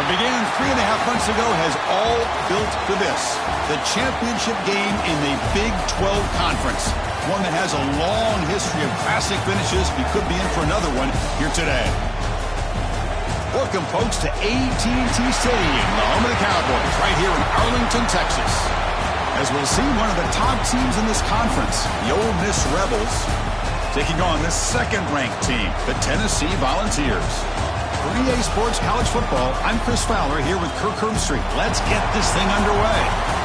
What began 3.5 months ago has all built for this. The championship game in the Big 12 Conference. One that has a long history of classic finishes. We could be in for another one here today. Welcome, folks, to AT&T Stadium, the home of the Cowboys, right here in Arlington, Texas. As we'll see one of the top teams in this conference, the Ole Miss Rebels, taking on the second-ranked team, the Tennessee Volunteers. For EA Sports College Football, I'm Chris Fowler here with Kirk Herbstreit. Let's get this thing underway.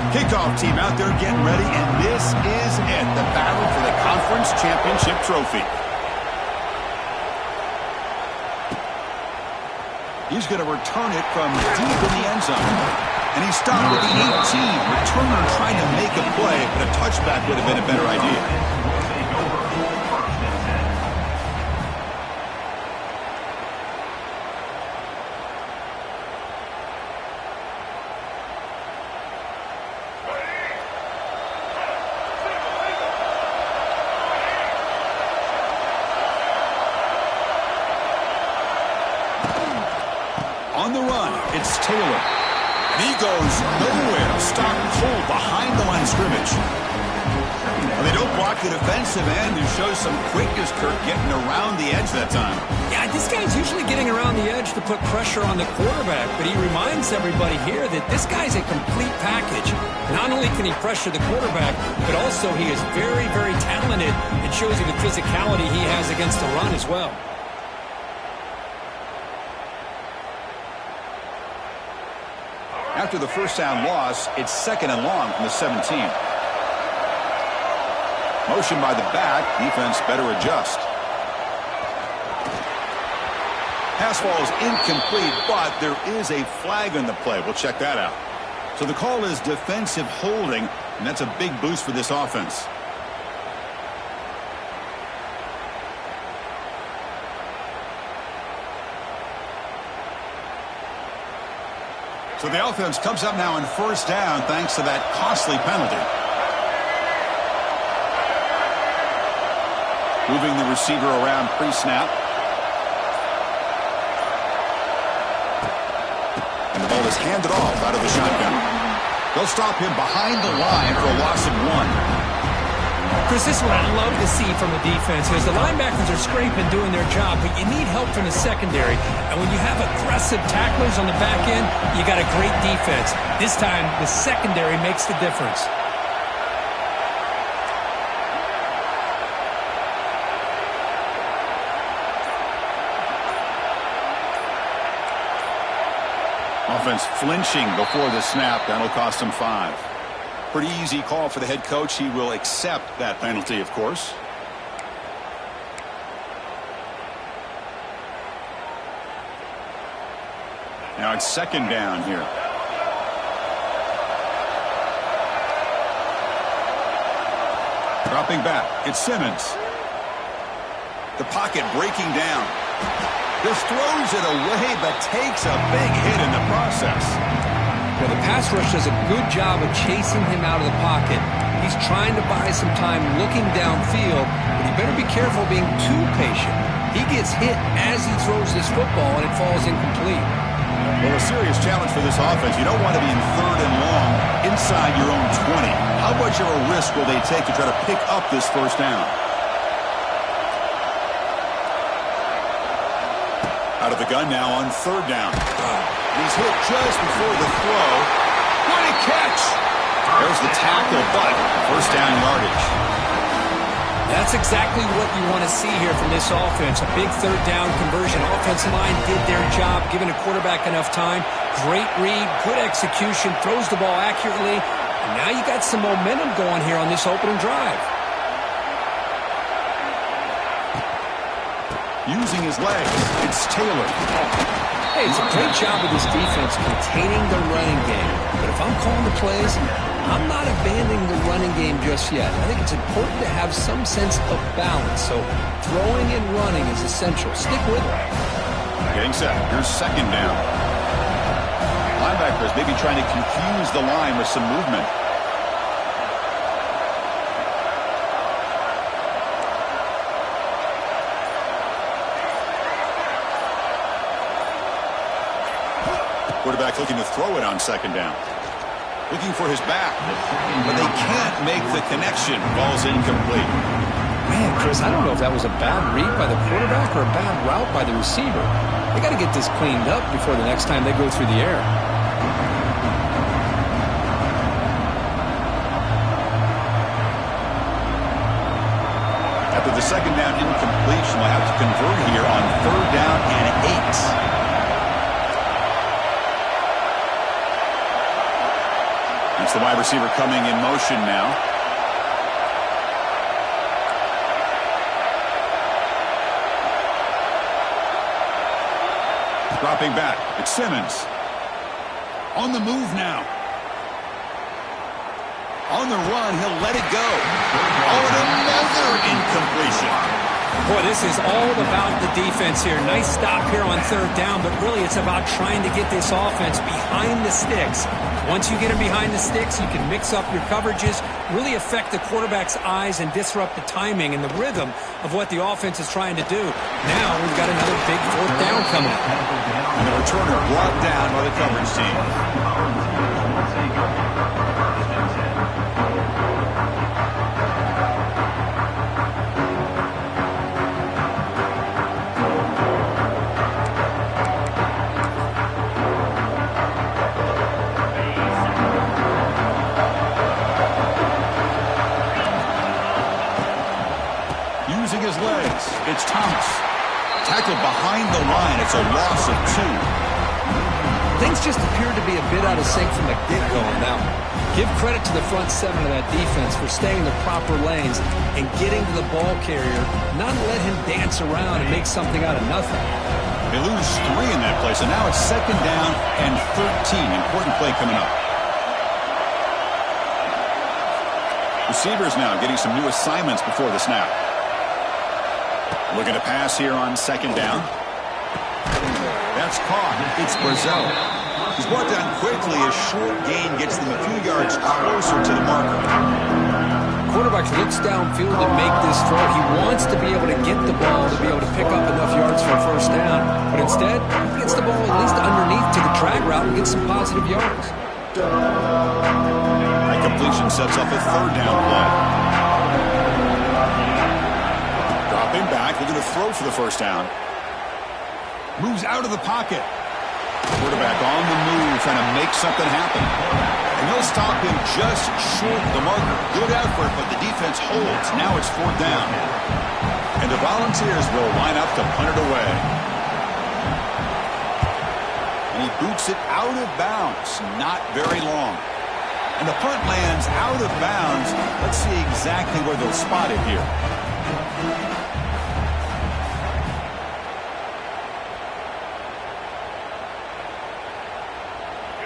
Kickoff team out there getting ready, and this is it, the battle for the conference championship trophy. He's going to return it from deep in the end zone. And he stopped with the 18. Returner trying to make a play, but a touchback would have been a better idea. On the run, it's Taylor. And he goes nowhere. Stopped cold behind the line of scrimmage. Well, they don't block the defensive end, who shows some quickness, Kirk, getting around the edge that time. Yeah, this guy's usually getting around the edge to put pressure on the quarterback, but he reminds everybody here that this guy's a complete package. Not only can he pressure the quarterback, but also he is very, very talented. It shows you the physicality he has against the run as well. After the first down loss, it's 2nd and long from the 17. Motion by the back. Defense better adjust. Pass ball is incomplete, but there is a flag on the play. We'll check that out. So the call is defensive holding, and that's a big boost for this offense. So the offense comes up now on first down thanks to that costly penalty. Moving the receiver around pre-snap. And the ball is handed off out of the shotgun. They'll stop him behind the line for a loss of 1. Chris, this is what I love to see from a defense is the linebackers are scraping, doing their job, but you need help from the secondary. And when you have aggressive tacklers on the back end, you got a great defense. This time, the secondary makes the difference. Offense flinching before the snap. That'll cost him 5. Pretty easy call for the head coach. He will accept that penalty, of course. Now it's 2nd down here. Dropping back. It's Simmons. The pocket breaking down. Just throws it away, but takes a big hit in the process. Well, the pass rush does a good job of chasing him out of the pocket. He's trying to buy some time looking downfield, but he better be careful being too patient. He gets hit as he throws this football, and it falls incomplete. Well, a serious challenge for this offense. You don't want to be in 3rd and long inside your own 20. How much of a risk will they take to try to pick up this first down? Out of the gun now on 3rd down. He's hit just before the throw. What a catch! There's the tackle, but first down yardage. That's exactly what you want to see here from this offense. A big 3rd down conversion. Offensive line did their job, giving a quarterback enough time. Great read, good execution, throws the ball accurately. And now you got some momentum going here on this opening drive. Using his legs, it's Taylor. Hey, it's a great job of this defense containing the running game. But if I'm calling the plays, I'm not abandoning the running game just yet. I think it's important to have some sense of balance. So throwing and running is essential. Stick with it. Getting set. Here's second down. Linebackers maybe trying to confuse the line with some movement. Quarterback looking to throw it on second down. Looking for his back, but they can't make the connection. Ball's incomplete. Man, Chris, I don't know if that was a bad read by the quarterback or a bad route by the receiver. They got to get this cleaned up before the next time they go through the air. After the second down incompletion, we'll have to convert here on third down and 8. It's the wide receiver coming in motion now. Dropping back, it's Simmons. On the move now. On the run, he'll let it go. Oh, and another incompletion. Boy, this is all about the defense here. Nice stop here on third down, but really it's about trying to get this offense behind the sticks. Once you get them behind the sticks, you can mix up your coverages, really affect the quarterback's eyes and disrupt the timing and the rhythm of what the offense is trying to do. Now we've got another big fourth down coming up. And the returner brought down by the coverage team. Using his legs, it's Thomas. Tackled behind the line. It's a loss of 2. Things just appear to be a bit out of sync from the get-go now. Give credit to the front seven of that defense for staying in the proper lanes and getting to the ball carrier, not let him dance around and make something out of nothing. They lose 3 in that play, so now it's second down and 13. Important play coming up. Receivers now getting some new assignments before the snap. Looking to pass here on second down. That's caught. It's Brazzell. He's brought down quickly. A short gain gets them a few yards closer to the marker. Quarterback looks downfield to make this throw. He wants to be able to get the ball to be able to pick up enough yards for a first down. But instead, he gets the ball at least underneath to the drag route and gets some positive yards. That completion sets up a third down play. Dropping back, looking to throw for the first down. Moves out of the pocket. Quarterback on the move, trying to make something happen. And he'll stop him just short of the marker. Good effort, but the defense holds. Now it's fourth down. And the Volunteers will line up to punt it away. And he boots it out of bounds. Not very long. And the punt lands out of bounds. Let's see exactly where they'll spot it here.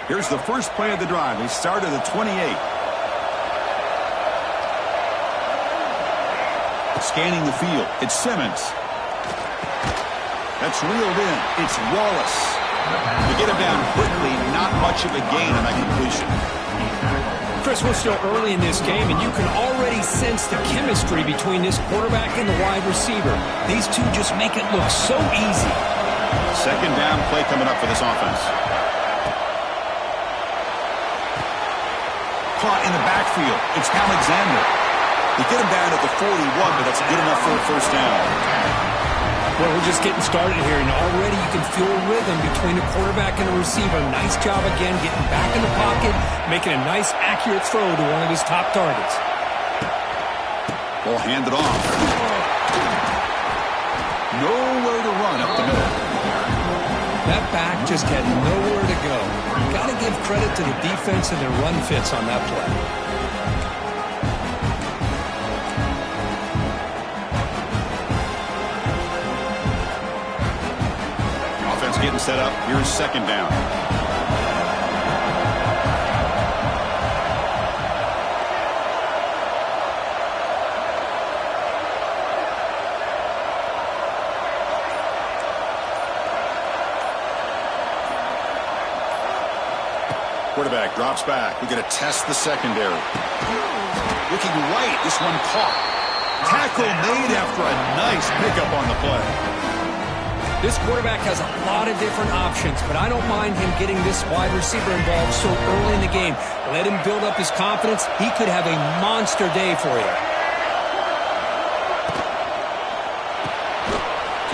Here's the first play of the drive. They start at the 28. Scanning the field. It's Simmons. That's reeled in. It's Wallace. To get him down quickly, not much of a gain on that completion. Chris, we're still early in this game, and you can already sense the chemistry between this quarterback and the wide receiver. These two just make it look so easy. Second down play coming up for this offense. Caught in the backfield. It's Alexander. They get him down at the 41, but that's good enough for a first down. Well, we're just getting started here, and already you can feel rhythm between the quarterback and the receiver. Nice job again, getting back in the pocket, making a nice, accurate throw to one of his top targets. Ball handed off. Nowhere to run up the middle. That back just had nowhere to go. Got to give credit to the defense and their run fits on that play. Offense getting set up. Here's second down. Quarterback drops back. We're going to test the secondary. Looking right. This one caught. Tackle made after a nice pickup on the play. This quarterback has a lot of different options, but I don't mind him getting this wide receiver involved so early in the game. Let him build up his confidence. He could have a monster day for you.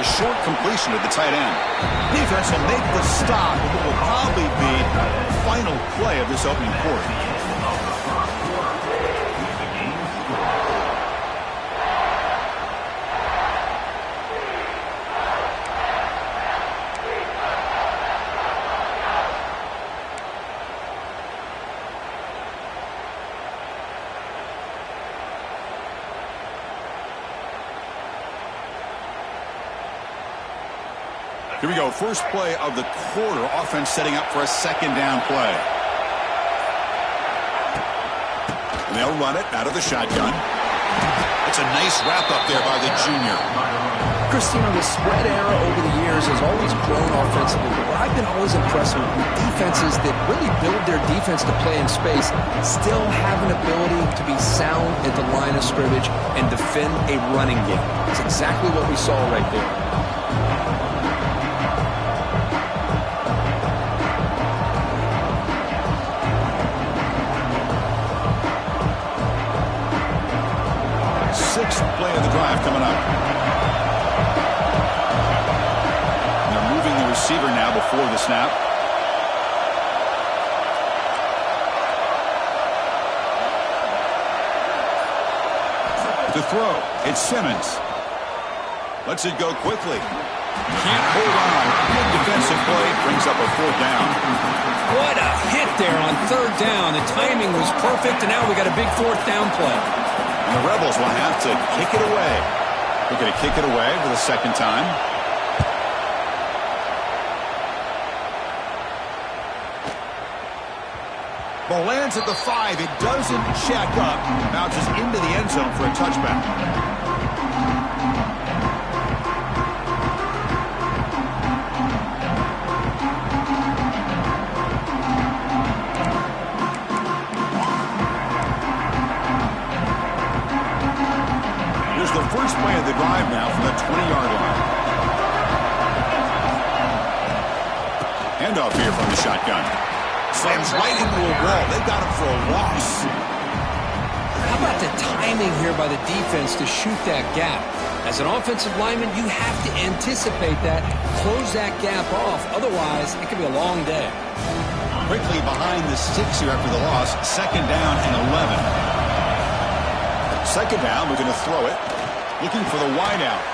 A short completion to the tight end. Defense will make the stop, and it will probably be the final play of this opening quarter. Here we go. First play of the quarter. Offense setting up for a second down play. And they'll run it out of the shotgun. It's a nice wrap up there by the junior. Christine, the spread era over the years has always grown offensively, but what I've been always impressed with defenses that really build their defense to play in space still have an ability to be sound at the line of scrimmage and defend a running game. It's exactly what we saw right there. Sixth play of the drive coming up. And they're moving the receiver now before the snap. To throw, it's Simmons. Lets it go quickly. Can't hold on. Good defensive play. Brings up a fourth down. What a hit there on third down. The timing was perfect, and now we got a big fourth down play. And the Rebels will have to kick it away. They're going to kick it away for the second time. Ball lands at the 5. It doesn't check up. Bounces into the end zone for a touchback. Here's the first play of the drive now from the 20-yard line. Handoff here from the shotgun. Slams right into a wall. They got him for a loss. How about the timing here by the defense to shoot that gap? As an offensive lineman, you have to anticipate that, close that gap off. Otherwise, it could be a long day. Quickly behind the 6 here after the loss. Second down and 11. Second down, we're going to throw it. Looking for the wideout.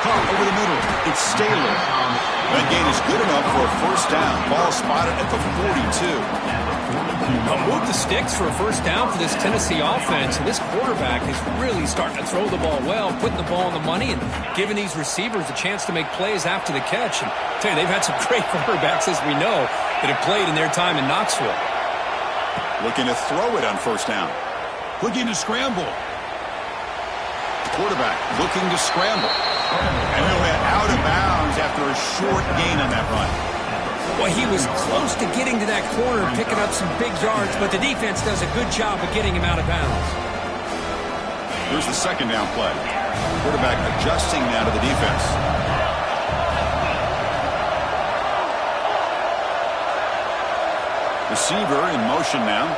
Caught over the middle. It's Staley. That gain is good enough for a first down. Ball spotted at the 42. Move the sticks for a first down for this Tennessee offense. And this quarterback is really starting to throw the ball well, putting the ball on the money, and giving these receivers a chance to make plays after the catch. And I tell you, they've had some great quarterbacks, as we know, that have played in their time in Knoxville. Looking to throw it on first down. Looking to scramble. Quarterback looking to scramble. And he'll head out of bounds after a short gain on that run. Well, he was close to getting to that corner, picking up some big yards, but the defense does a good job of getting him out of bounds. Here's the second down play. Quarterback adjusting now to the defense. Receiver in motion now.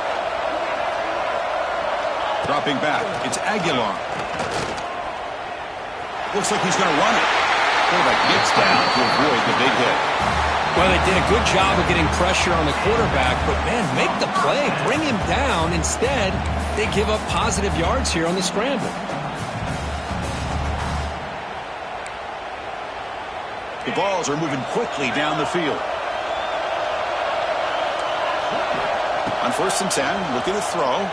Dropping back. It's Aguilar. Looks like he's going to run it. Quarterback gets down to avoid the big hit. Well, they did a good job of getting pressure on the quarterback, but, man, make the play. Bring him down. Instead, they give up positive yards here on the scramble. The balls are moving quickly down the field. On first and 10, looking to throw.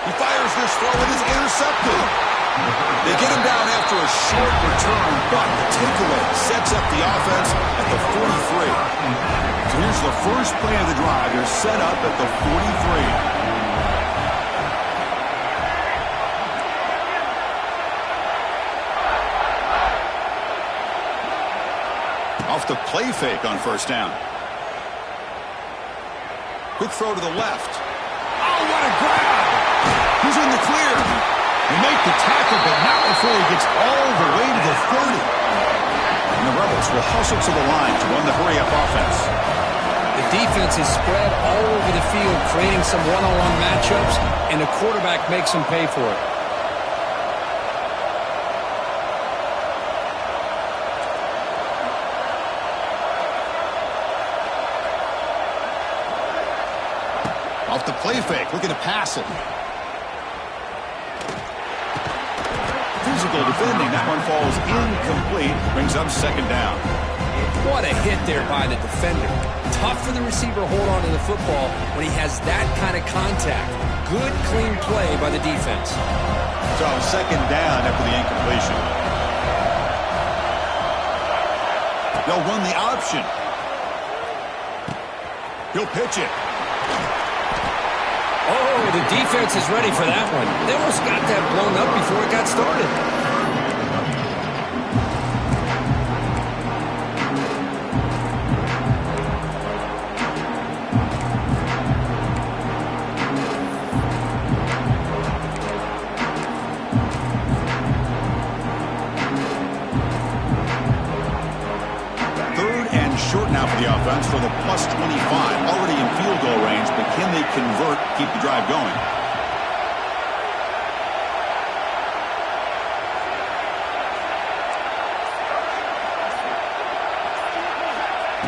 He fires this throw and is intercepted. They get him down after a short return, but the takeaway sets up the offense at the 43. So here's the first play of the drive. They're set up at the 43. Off the play fake on first down. Quick throw to the left. Oh, what a grab! He's in the clear. They make the tackle, but not before he gets all the way to the 30. And the Rebels will hustle to the line to run the hurry-up offense. The defense is spread all over the field, creating some one-on-one matchups, and the quarterback makes them pay for it. Off the play fake, looking to pass it. Physical defending, that one falls incomplete, brings up second down. What a hit there by the defender. Tough for the receiver to hold on to the football when he has that kind of contact. Good, clean play by the defense. So second down after the incompletion. They'll run the option. He'll pitch it. Oh, the defense is ready for that one. They almost got that blown up before it got started. Third and short now for the offense for the plus 25. Already in field goal range, but can they convert, keep the drive going?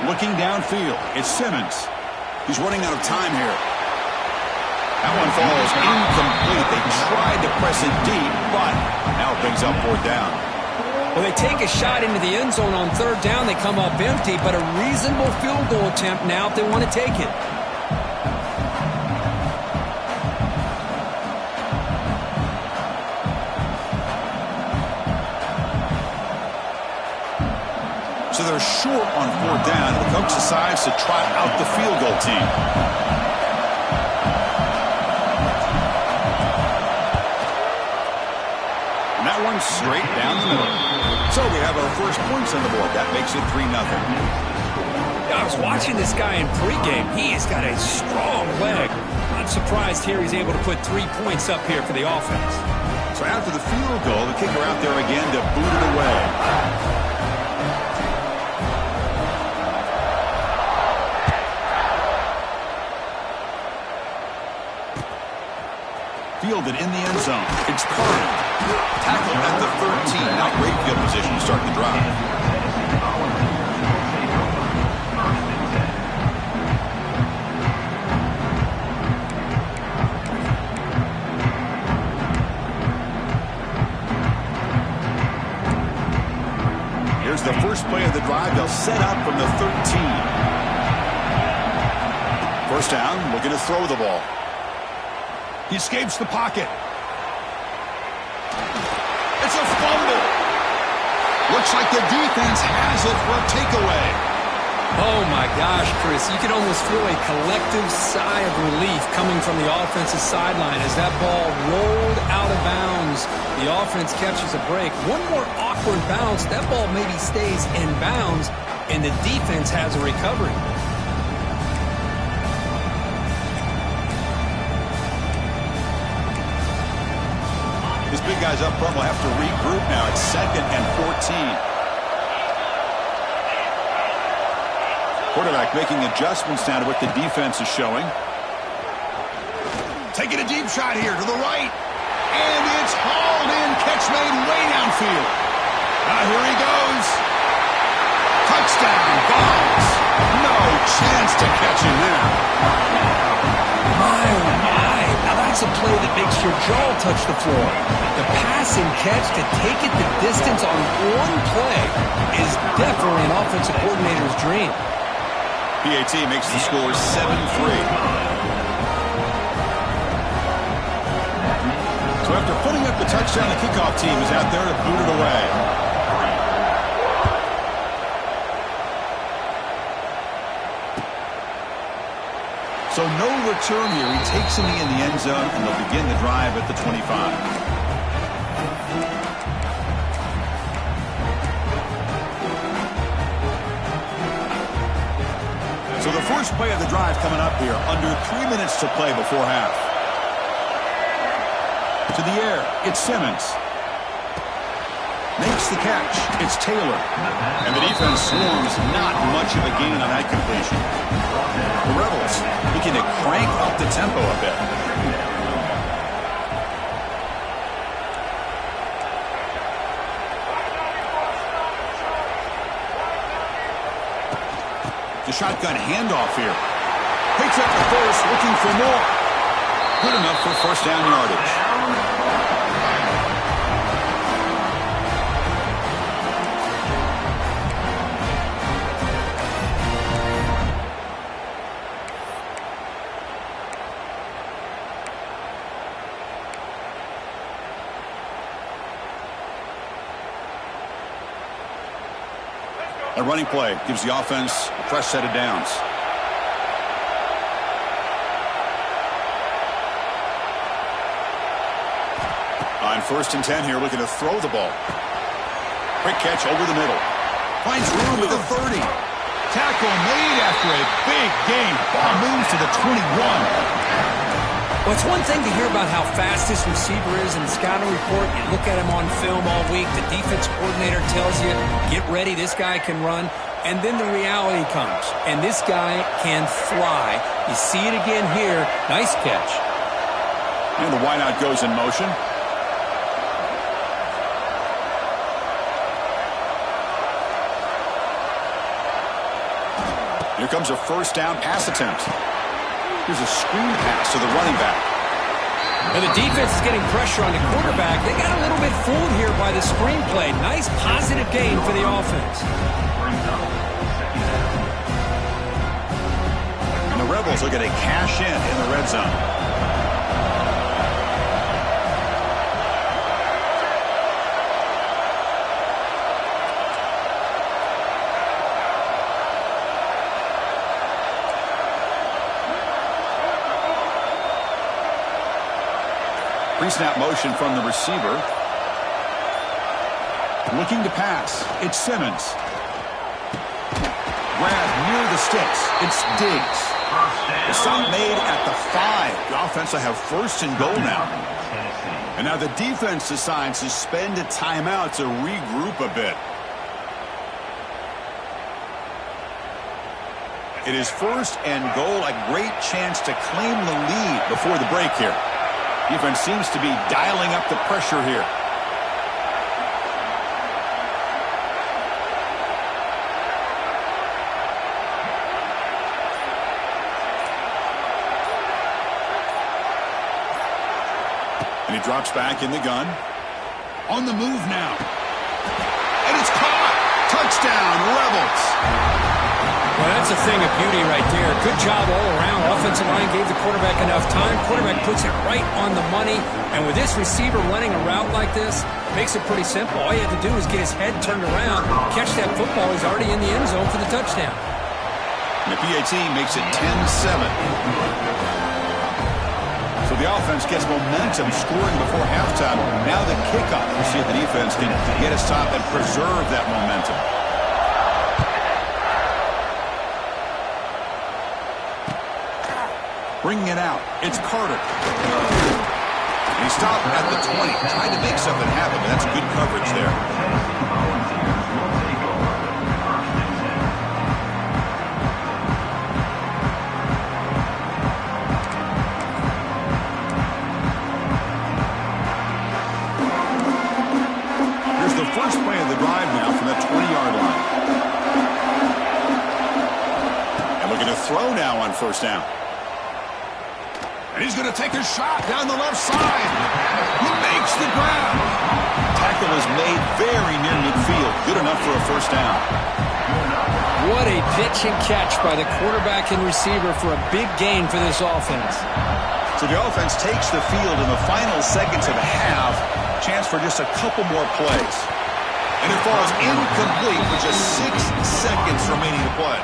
Looking downfield, it's Simmons. He's running out of time here. That one falls incomplete. They tried to press it deep, but now it brings up fourth down. When they take a shot into the end zone on third down, they come up empty, but a reasonable field goal attempt now if they want to take it. So they're short on fourth down. The coach decides to try out the field goal team. And that one's straight down the middle. So we have our first points on the board. That makes it 3-0. I was watching this guy in pregame. He has got a strong leg. Not surprised here he's able to put 3 points up here for the offense. So after the field goal, the kicker out there again to boot it away. Fielded in the end zone. It's Carter. Tackled at the 13. Now great field position to start the drive. Here's the first play of the drive. They'll set up from the 13. First down, looking to throw the ball. He escapes the pocket. It's a fumble. Looks like the defense has it for a takeaway. Oh, my gosh, Chris. You can almost feel a collective sigh of relief coming from the offensive sideline as that ball rolled out of bounds. The offense catches a break. One more awkward bounce. That ball maybe stays in bounds, and the defense has a recovery. These big guys up front will have to regroup now. It's 2nd and 14. Quarterback making adjustments now to what the defense is showing. Taking a deep shot here to the right. And it's hauled in. Catch made way downfield. Now here he goes. Touchdown, Bonds. No chance to catch him there. My, oh my. Now that's a play that makes your jaw touch the floor. The pass and catch to take it the distance on one play is definitely an offensive coordinator's dream. PAT makes the score 7-3. So after putting up the touchdown, the kickoff team is out there to boot it away. So no return here. He takes him in the end zone, and they'll begin the drive at the 25. So the first play of the drive coming up here, under 3 minutes to play before half. To the air, it's Simmons. Makes the catch, it's Taylor. And the defense swarms, not much of a gain on that completion. The Rebels looking to crank up the tempo a bit. The shotgun handoff here. Picks up the first, looking for more. Good enough for first down yardage. A running play gives the offense a fresh set of downs. On 1st and 10 here, looking to throw the ball. Quick catch over the middle. Finds room at the 30. Tackle made after a big gain. Ball moves to the 21. Well, it's one thing to hear about how fast this receiver is in the scouting report. You look at him on film all week. The defense coordinator tells you, get ready, this guy can run. And then the reality comes, and this guy can fly. You see it again here. Nice catch. And the wideout goes in motion. Here comes a first down pass attempt. Here's a screen pass to the running back. And the defense is getting pressure on the quarterback. They got a little bit fooled here by the screenplay. Nice positive gain for the offense. And the Rebels are going to cash in the red zone. Pre-snap motion from the receiver. Looking to pass. It's Simmons. Grab near the sticks. It's Diggs. The stop made at the 5. The offense will have 1st and goal now. And now the defense decides to spend a timeout to regroup a bit. It is 1st and goal. A great chance to claim the lead before the break here. Defense seems to be dialing up the pressure here. And he drops back in the gun. On the move now. And it's caught. Touchdown, Rebels. Well, that's a thing of beauty right there. Good job all around. Offensive line gave the quarterback enough time. Quarterback puts it right on the money. And with this receiver running a route like this, makes it pretty simple. All you have to do is get his head turned around, catch that football. He's already in the end zone for the touchdown. And the PAT makes it 10-7. So the offense gets momentum scoring before halftime. Now the kickoff. We'll see if the defense can get a stop and preserve that momentum. Bringing it out, it's Carter. And he stopped at the 20, trying to make something happen, but that's good coverage there. Here's the first play of the drive now from the 20-yard line. And looking to throw now on 1st down. And he's going to take a shot down the left side. He makes the grab. Tackle is made very near midfield. Good enough for a 1st down. What a pitch and catch by the quarterback and receiver for a big gain for this offense. So the offense takes the field in the final seconds of the half. Chance for just a couple more plays. And it falls incomplete with just 6 seconds remaining to play.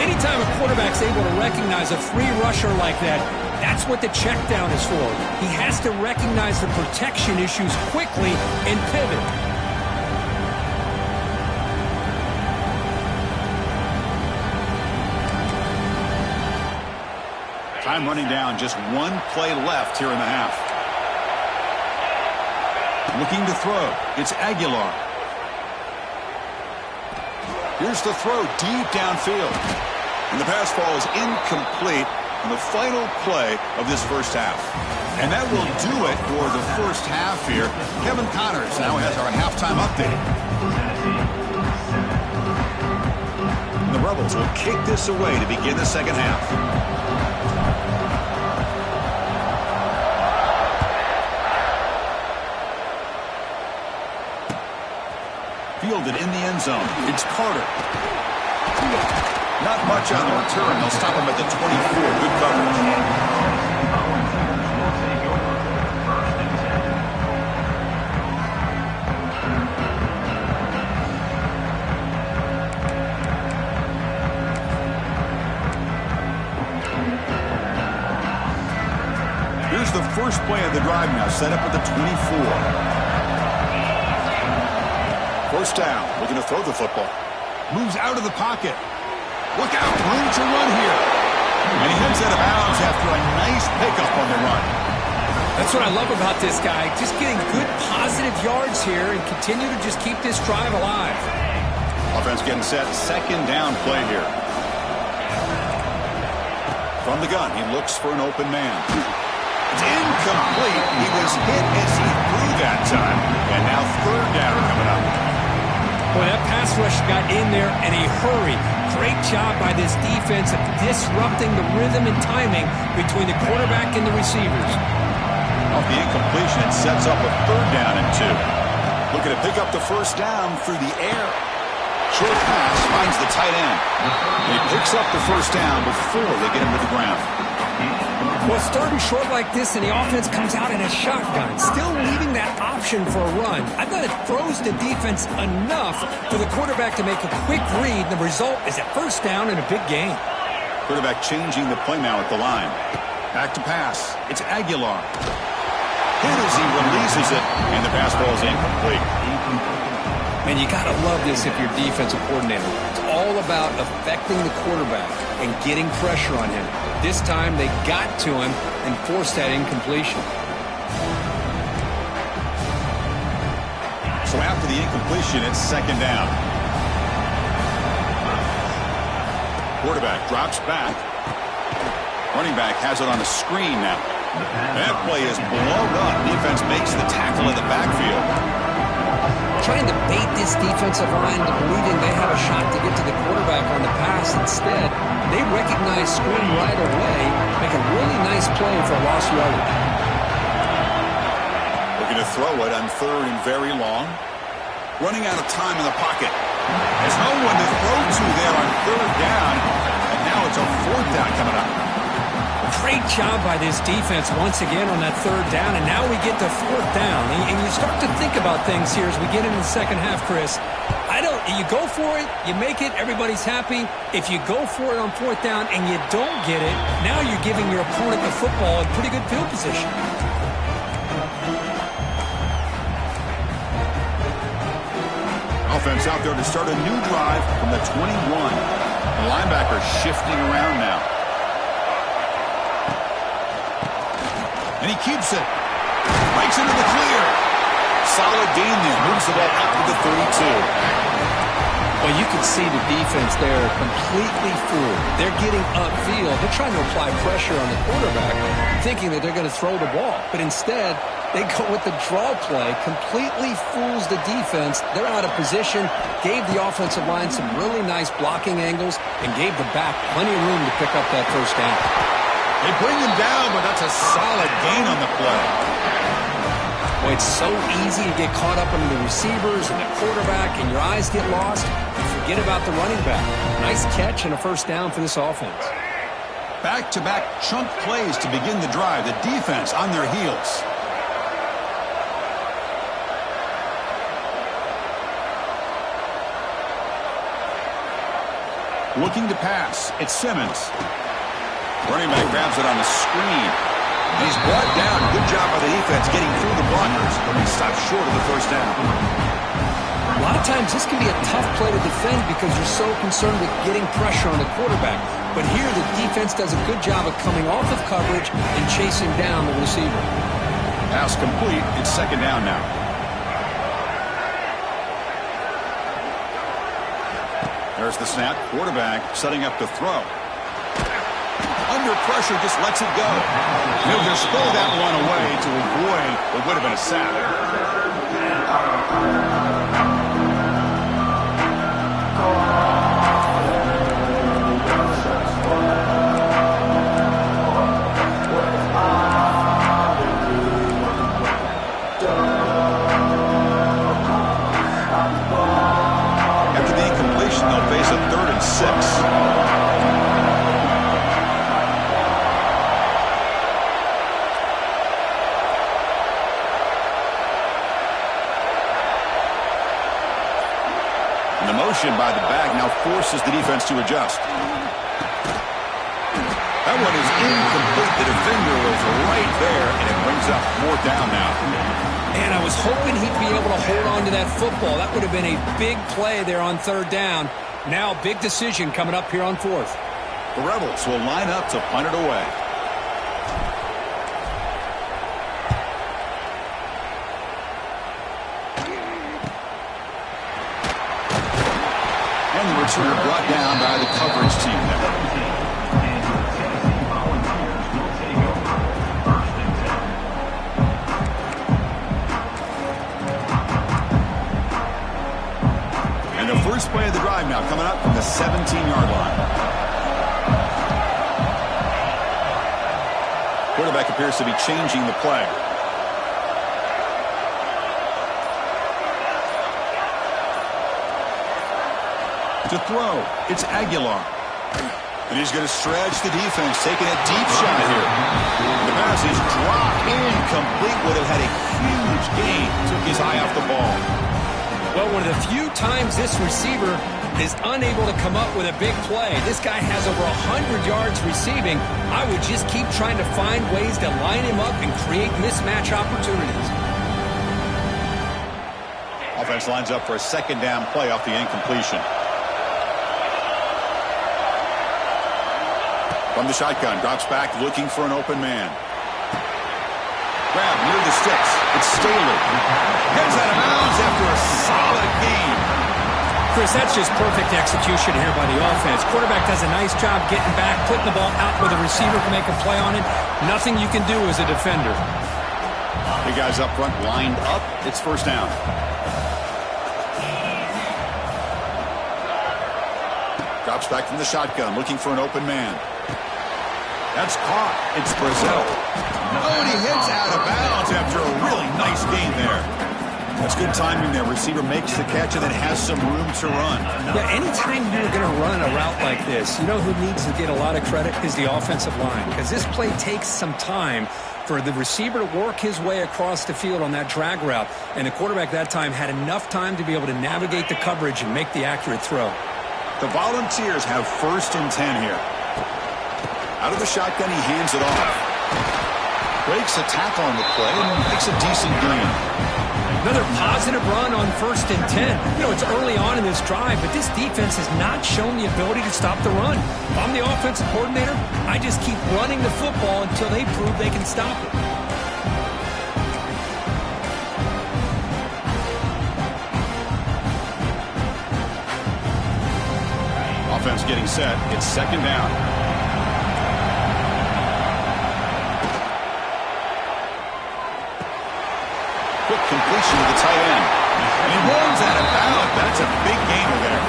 Anytime a quarterback's able to recognize a free rusher like that, that's what the check down is for. He has to recognize the protection issues quickly and pivot. Time running down, just 1 play left here in the half. Looking to throw, it's Aguilar. Here's the throw deep downfield. And the pass falls incomplete in the final play of this first half. And that will do it for the first half here. Kevin Connors now has our halftime update. And the Rebels will kick this away to begin the second half. Fielded in the end zone. It's Carter. Not much on the return. They'll stop him at the 24. Good coverage. Here's the first play of the drive now, set up at the 24. First down, looking to throw the football. Moves out of the pocket. Look out, room to run here. And he heads out of bounds after a nice pickup on the run. That's what I love about this guy. Just getting good positive yards here and continue to just keep this drive alive. Offense getting set, second down play here. From the gun, he looks for an open man. It's incomplete. He was hit as he threw that time. And now third down coming up. Boy, that pass rush got in there in a hurry. Great job by this defense of disrupting the rhythm and timing between the quarterback and the receivers. Off the incompletion, it sets up a third down and 2. Looking to pick up the first down through the air. Short pass finds the tight end. And he picks up the first down before they get him to the ground. Well, starting short like this and the offense comes out in a shotgun, still leaving that option for a run. I thought it throws the defense enough for the quarterback to make a quick read. The result is a first down and a big gain. Quarterback changing the play now at the line. Back to pass. It's Aguilar. Hit as he releases it, and the pass falls incomplete. Man, you got to love this if you're defensive coordinator. It's all about affecting the quarterback and getting pressure on him. This time they got to him and forced that incompletion. So after the incompletion, it's second down. Quarterback drops back. Running back has it on the screen now. That play is blown up. Defense makes the tackle in the backfield. Trying to bait this defensive line to believing they have a shot to get to the quarterback on the pass. Instead, they recognize screen right away, make a really nice play for a lost yardage. Looking to throw it on third and very long. Running out of time in the pocket. There's no one to throw to there on third down, and now it's a fourth down coming up. Great job by this defense once again on that third down, and now we get to fourth down. And you start to think about things here as we get into the second half, Chris. You go for it, you make it, everybody's happy. If you go for it on fourth down and you don't get it, now you're giving your opponent the football in pretty good field position. Offense out there to start a new drive from the 21. The linebacker shifting around now. And he keeps it. Breaks into the clear. Solid gain there. Moves the ball out to the 32. Well, you can see the defense there completely fooled. They're getting upfield. They're trying to apply pressure on the quarterback, thinking that they're going to throw the ball. But instead, they go with the draw play, completely fools the defense. They're out of position, gave the offensive line some really nice blocking angles, and gave the back plenty of room to pick up that first down. They bring him down, but that's a solid gain on the play. Boy, it's so easy to get caught up into the receivers and the quarterback, and your eyes get lost. You forget about the running back. Nice catch and a first down for this offense. Back-to-back chunk plays to begin the drive. The defense on their heels. Looking to pass. It's Simmons. Running back grabs it on the screen. He's brought down. Good job by the defense getting through the blockers, but he stopped short of the first down. A lot of times this can be a tough play to defend because you're so concerned with getting pressure on the quarterback. But here the defense does a good job of coming off of coverage and chasing down the receiver. Pass complete. It's second down now. There's the snap. Quarterback setting up to throw. Under pressure, just lets it go. He'll just throw that one away to avoid what would have been a sack. After the incompletion, they'll face a 3rd and 6. And the motion by the back now forces the defense to adjust. That one is incomplete. The defender was right there, and it brings up 4th down now. And I was hoping he'd be able to hold on to that football. That would have been a big play there on 3rd down. Now, big decision coming up here on 4th. The Rebels will line up to punt it away. And the returner brought down by the coverage team there. And the first play of the drive now coming up from the 17-yard line. Quarterback appears to be changing the play. To throw, it's Aguilar. And he's going to stretch the defense, taking a deep shot here. The pass is dropped incomplete. Would have had a huge gain. Took his eye off the ball. Well, one of the few times this receiver is unable to come up with a big play. This guy has over 100 yards receiving. I would just keep trying to find ways to line him up and create mismatch opportunities. Offense lines up for a second down play off the incompletion. From the shotgun, drops back looking for an open man. Grab near the sticks. It's Staley. Gets out of bounds after a solid game. Chris, that's just perfect execution here by the offense. Quarterback does a nice job getting back, putting the ball out where the receiver can make a play on it. Nothing you can do as a defender. The guys up front lined up. It's first down. Drops back from the shotgun, looking for an open man. That's caught. It's Brazil. Oh, and he hits out of bounds after a really nice gain there. That's good timing there. Receiver makes the catch and then has some room to run. Yeah, anytime you're going to run a route like this, you know who needs to get a lot of credit is the offensive line. Because this play takes some time for the receiver to work his way across the field on that drag route. And the quarterback that time had enough time to be able to navigate the coverage and make the accurate throw. The Volunteers have 1st and 10 here. Out of the shotgun, he hands it off. Breaks a tackle on the play and makes a decent gain. Another positive run on 1st and 10. You know, it's early on in this drive, but this defense has not shown the ability to stop the run. If I'm the offensive coordinator, I just keep running the football until they prove they can stop it. Offense getting set. It's second down. Quick completion to the tight end. And he rolls out of bounds. That's a big gainer there.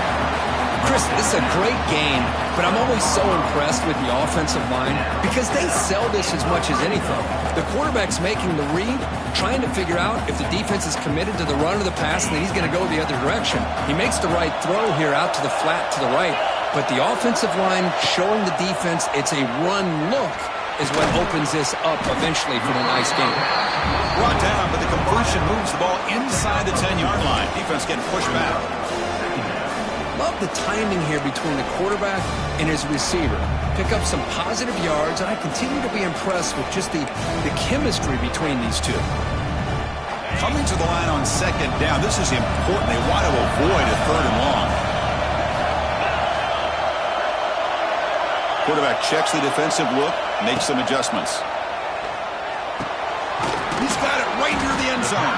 Chris, this is a great game, but I'm always so impressed with the offensive line because they sell this as much as anything. The quarterback's making the read, trying to figure out if the defense is committed to the run or the pass, and then he's going to go the other direction. He makes the right throw here out to the flat to the right, but the offensive line showing the defense it's a run look is what opens this up eventually for the nice game. Brought down, but the completion moves the ball inside the 10-yard line. Defense getting pushed back. Love the timing here between the quarterback and his receiver. Pick up some positive yards, and I continue to be impressed with just the chemistry between these two. Coming to the line on second down, this is important. They want to avoid a third and long. Quarterback checks the defensive look, makes some adjustments. He's got it right near the end zone.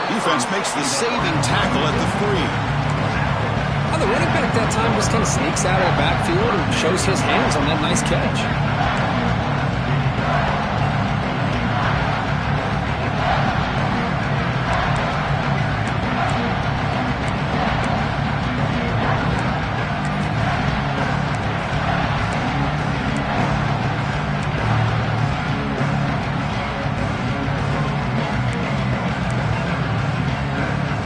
Defense makes the saving tackle at the 3. Well, the running back that time just kind of sneaks out of the backfield and shows his hands on that nice catch.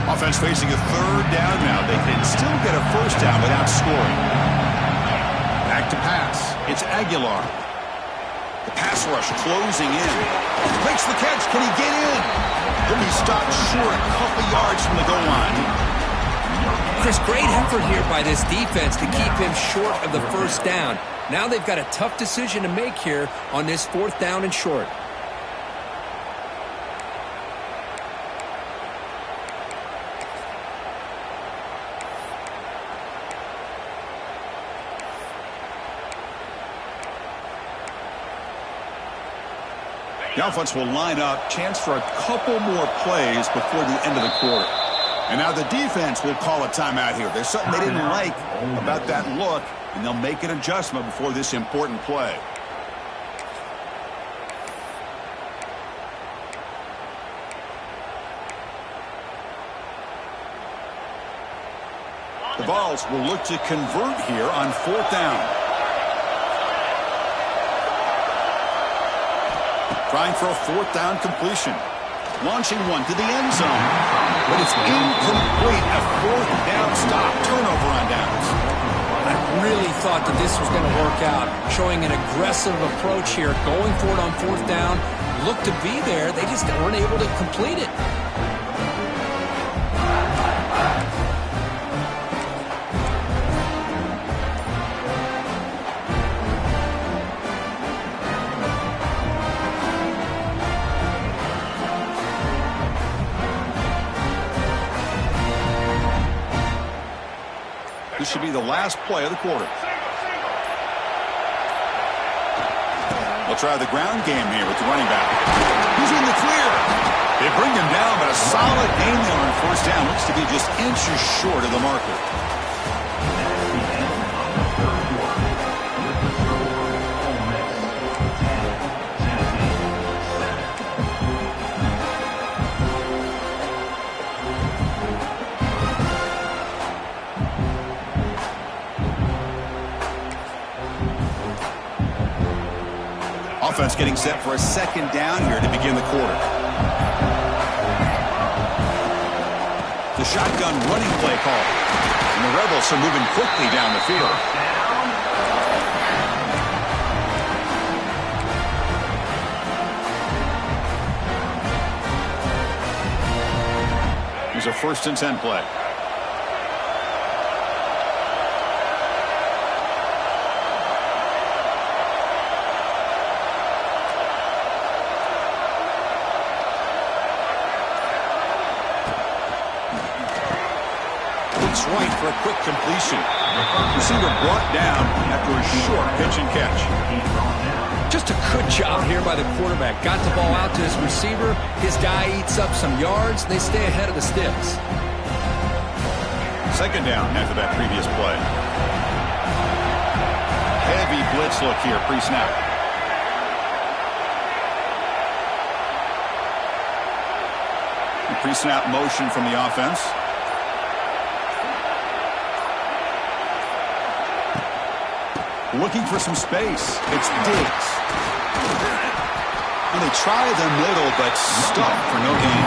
Offense facing a third down now. They can still get a first down without scoring. Back to pass. It's Aguilar. The pass rush closing in. Makes the catch. Can he get in? He'll be stopped short a couple yards from the goal line. Chris, great effort here by this defense to keep him short of the first down. Now they've got a tough decision to make here on this 4th down and short. The offense will line up, chance for a couple more plays before the end of the quarter. And now the defense will call a timeout here. There's something they didn't like about that look, and they'll make an adjustment before this important play. The Vols will look to convert here on 4th down. Trying for a 4th down completion. Launching one to the end zone. But it's incomplete. A 4th down stop. Turnover on downs. I really thought that this was going to work out. Showing an aggressive approach here. Going for it on 4th down. Looked to be there. They just weren't able to complete it. This should be the last play of the quarter. We'll try the ground game here with the running back. He's in the clear. They bring him down, but a solid gain there on 1st down. Looks to be just inches short of the marker. Offense getting set for a 2nd down here to begin the quarter. The shotgun running play call. And the Rebels are moving quickly down the field. Here's a 1st and 10 play. Right for a quick completion. Receiver brought down after a short pitch and catch. Just a good job here by the quarterback. Got the ball out to his receiver. His guy eats up some yards. They stay ahead of the sticks. 2nd down after that previous play. Heavy blitz look here pre-snap. Pre-snap motion from the offense. Looking for some space. It's Diggs. And they try the middle, but stuck for no gain.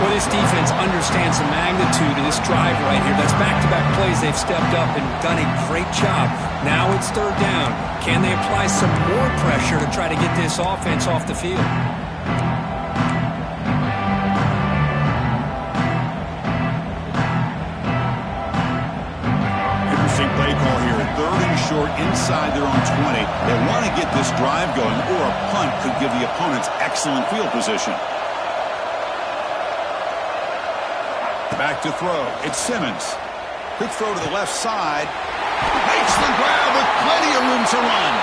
Well, this defense understands the magnitude of this drive right here. That's back-to-back plays. They've stepped up and done a great job. Now it's third down. Can they apply some more pressure to try to get this offense off the field? Interesting play call here. Third and short inside their own 20. They want to get this drive going, or a punt could give the opponents excellent field position. Back to throw. It's Simmons. Quick throw to the left side. Makes the grab with plenty of room to run.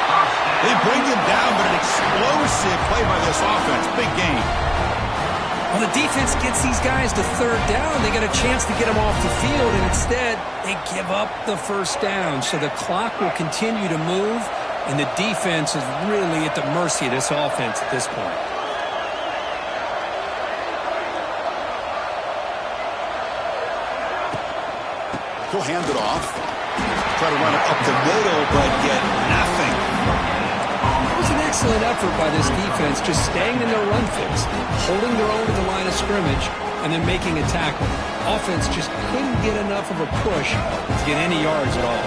They bring him down, but an explosive play by this offense. Big game. Well, the defense gets these guys to third down. They got a chance to get them off the field, and instead they give up the first down. So the clock will continue to move, and the defense is really at the mercy of this offense at this point. He'll hand it off. Try to run it up the middle, but get nothing. It was an excellent effort by this defense, just staying in their run fix, holding their own at the line of scrimmage, and then making a tackle. Offense just couldn't get enough of a push to get any yards at all.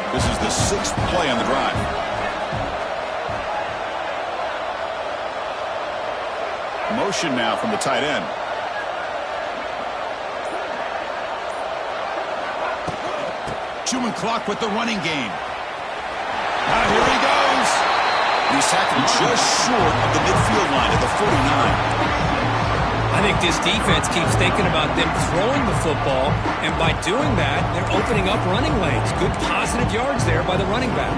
This is the 6th play on the drive. Motion now from the tight end. Chewing clock with the running game. Here he goes. He's tackled just short of the midfield line at the 49. I think this defense keeps thinking about them throwing the football, and by doing that, they're opening up running lanes. Good positive yards there by the running back.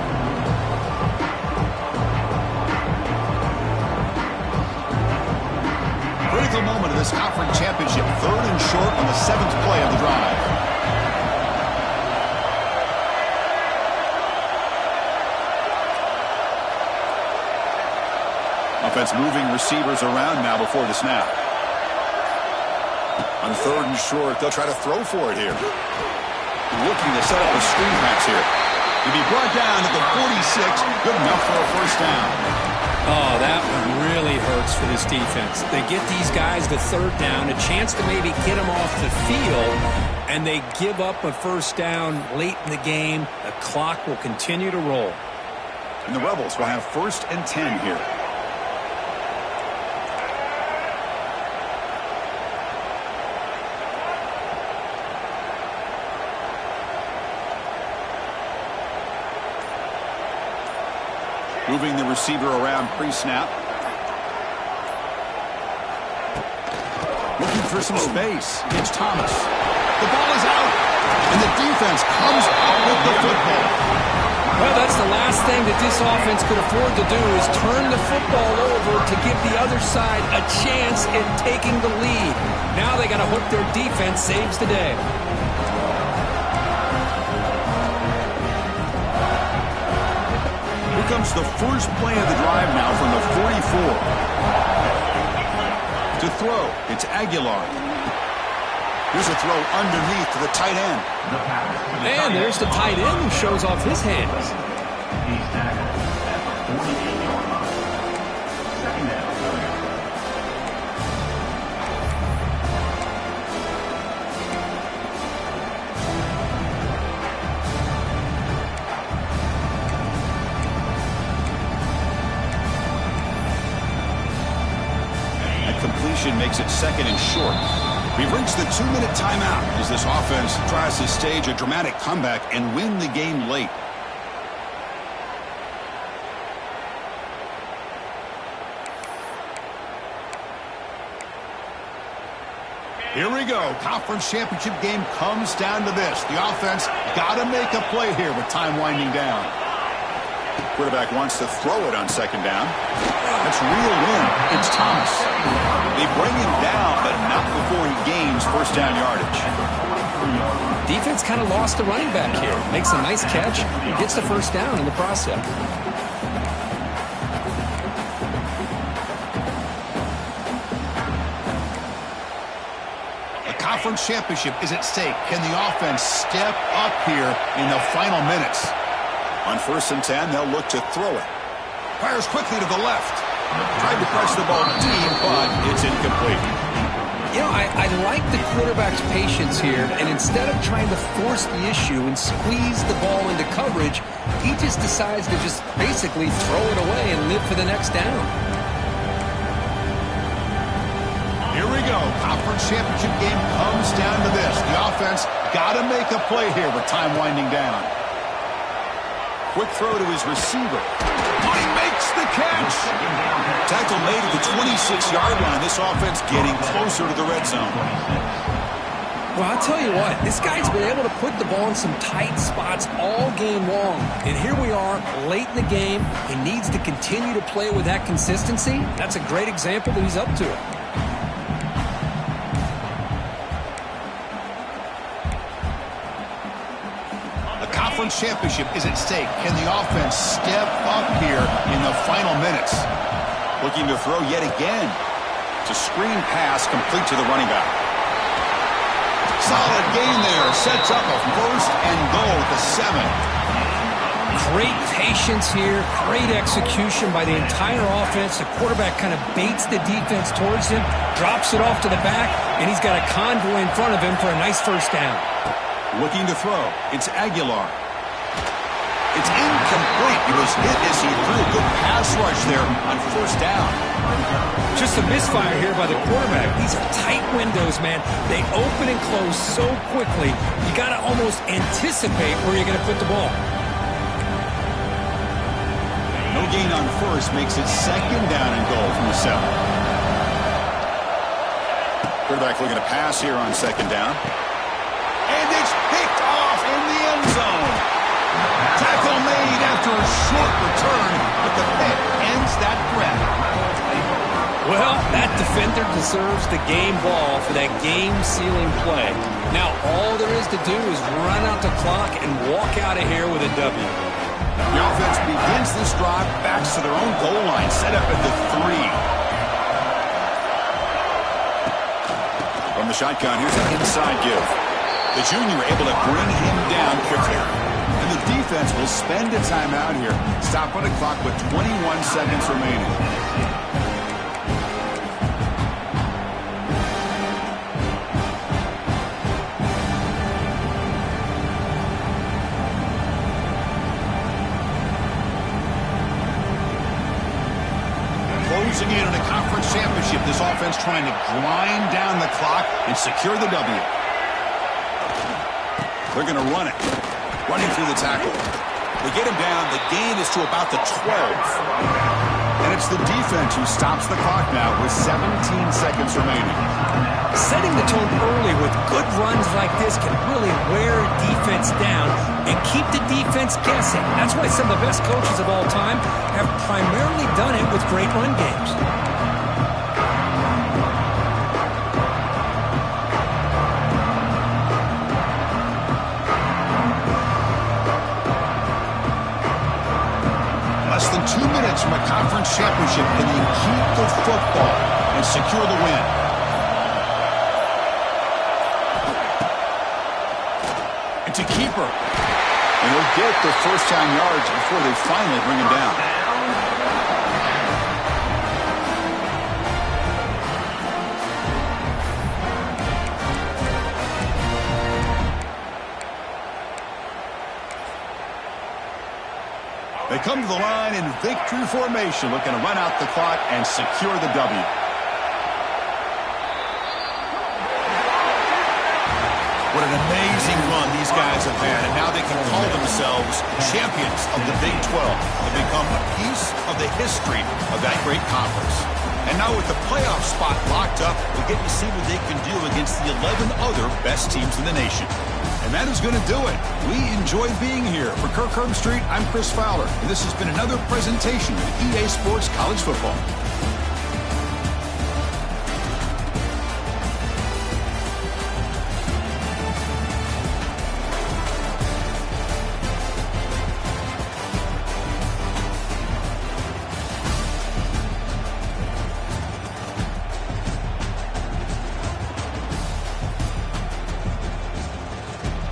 Critical moment of this conference championship. Third and short on the 7th play of the drive. Offense moving receivers around now before the snap. On third and short, they'll try to throw for it here. Looking to set up a screen pass here. He'll be brought down at the 46. Good enough for a first down. Oh, that one really hurts for this defense. They get these guys the third down, a chance to maybe get them off the field, and they give up a first down late in the game. The clock will continue to roll. And the Rebels will have 1st and 10 here. Moving the receiver around pre-snap. Looking for some space. It's Thomas. The ball is out, and the defense comes up with the football. Well, that's the last thing that this offense could afford to do is turn the football over to give the other side a chance in taking the lead. Now they got to hope their defense saves the day. Here comes the first play of the drive now from the 44. To throw, it's Aguilar. Here's a throw underneath to the tight end. And there's the tight end who shows off his hands. Completion makes it 2nd and short. We've reached the 2-minute timeout as this offense tries to stage a dramatic comeback and win the game late. Here we go. Conference championship game comes down to this. The offense got to make a play here with time winding down. Quarterback wants to throw it on 2nd down. That's real room. It's Thomas. They bring him down, but not before he gains first down yardage. Defense kind of lost the running back here. Makes a nice catch and gets the first down in the process. The conference championship is at stake. Can the offense step up here in the final minutes? On 1st and 10, they'll look to throw it. Fires quickly to the left. Tried to press the ball deep, but it's incomplete. I like the quarterback's patience here, and instead of trying to force the issue and squeeze the ball into coverage, he just decides to just basically throw it away and live for the next down. Here we go. Conference championship game comes down to this. The offense got to make a play here with time winding down. Quick throw to his receiver. Oh, he makes the catch. Tackle made at the 26-yard line. This offense getting closer to the red zone. Well, I'll tell you what, this guy's been able to put the ball in some tight spots all game long. And here we are, late in the game. He needs to continue to play with that consistency. That's a great example that he's up to it. Conference championship is at stake. Can the offense step up here in the final minutes? Looking to throw yet again. It's a screen pass complete to the running back. Solid gain there. Sets up a first and goal at the 7. Great patience here. Great execution by the entire offense. The quarterback kind of baits the defense towards him, drops it off to the back, and he's got a convoy in front of him for a nice first down. Looking to throw. It's Aguilar. It's incomplete. He was hit as he threw a good pass rush there on first down. Just a misfire here by the quarterback. These are tight windows, man. They open and close so quickly. You got to almost anticipate where you're going to put the ball. No gain on first makes it second down and goal from the 7. Quarterback looking to pass here on second down. And it's picked off in the end zone. Tackle made after a short return, but the pick ends that threat. Well, that defender deserves the game ball for that game-sealing play. Now, all there is to do is run out the clock and walk out of here with a W. The offense begins this drive, backs to their own goal line, set up at the 3. From the shotgun, here's an inside give. The junior able to bring him down quickly. And the defense will spend a timeout here. Stop on the clock with 21 seconds remaining. Closing in on a conference championship, this offense trying to grind down the clock and secure the W. They're going to run it. Running through the tackle. They get him down. The gain is to about the 12. And it's the defense who stops the clock now with 17 seconds remaining. Setting the tone early with good runs like this can really wear defense down and keep the defense guessing. That's why some of the best coaches of all time have primarily done it with great run games. Less than 2 minutes from a conference championship. Can they keep the football and secure the win? It's a keeper. And he'll get the first down yards before they finally bring him down. They come to the line in victory formation, looking to run out the clock and secure the W. What an amazing run these guys have had, and now they can call themselves champions of the Big 12 and become a piece of the history of that great conference. And now with the playoff spot locked up, we get to see what they can do against the 11 other best teams in the nation. And that is going to do it. We enjoyed being here. For Kirk Herbstreit, I'm Chris Fowler, and this has been another presentation of EA Sports College Football.